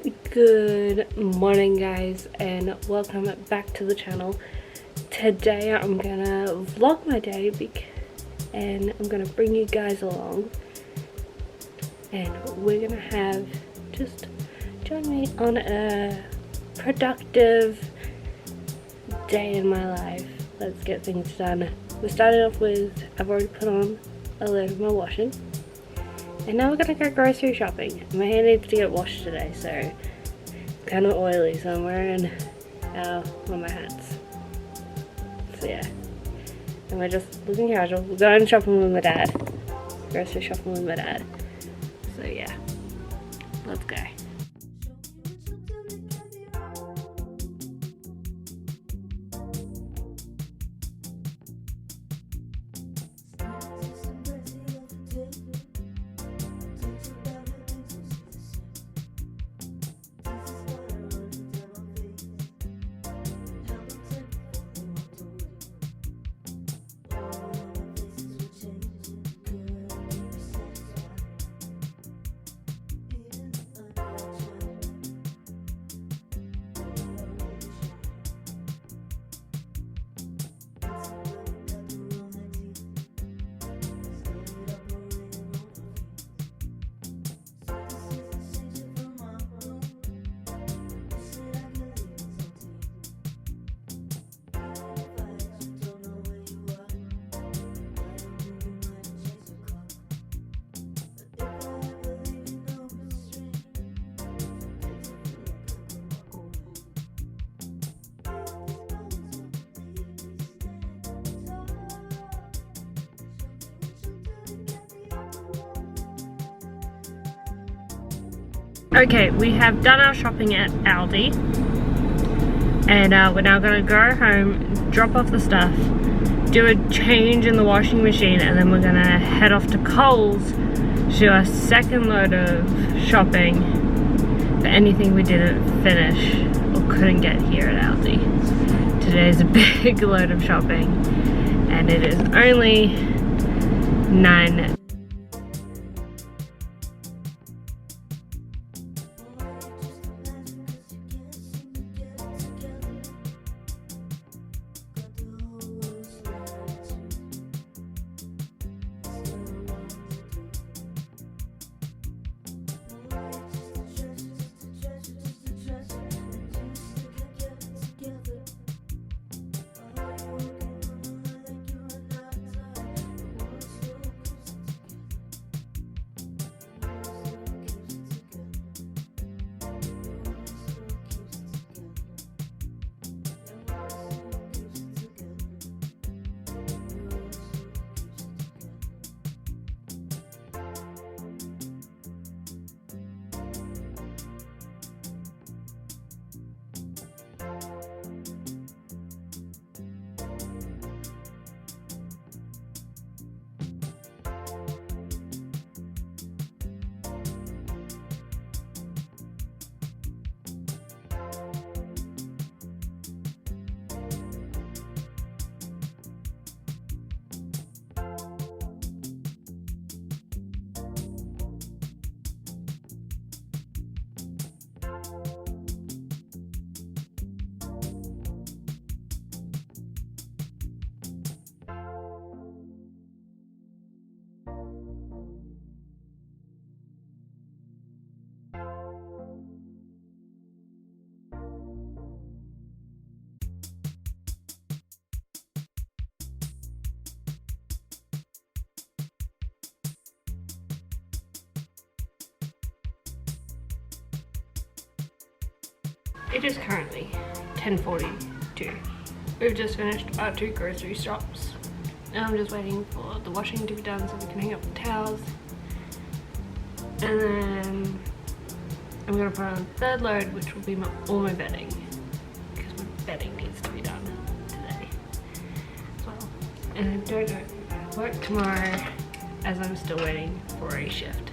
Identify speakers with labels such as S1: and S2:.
S1: Good morning guys, and welcome back to the channel. Today I'm gonna vlog my day and I'm gonna bring you guys along, and we're gonna have join me on a productive day in my life. Let's get things done. We're starting off with, I've already put on a load of my washing, and now we're gonna go grocery shopping. My hair needs to get washed today, so it's kind of oily, so I'm wearing one of my hats. So yeah, and we're just looking casual. We're going shopping with my dad, grocery shopping with my dad. So yeah, let's go. Okay, we have done our shopping at Aldi, and we're now going to go home, drop off the stuff, do a change in the washing machine, and then we're going to head off to Coles to do our second load of shopping for anything we didn't finish or couldn't get here at Aldi. Today's a big load of shopping, and it is only 9. It is currently 10:42. We've just finished our 2 grocery stops. Now I'm just waiting for the washing to be done so we can hang up the towels. And then I'm gonna put on a third load, which will be all my bedding, because my bedding needs to be done today as well. And I don't know, work tomorrow as I'm still waiting for a shift.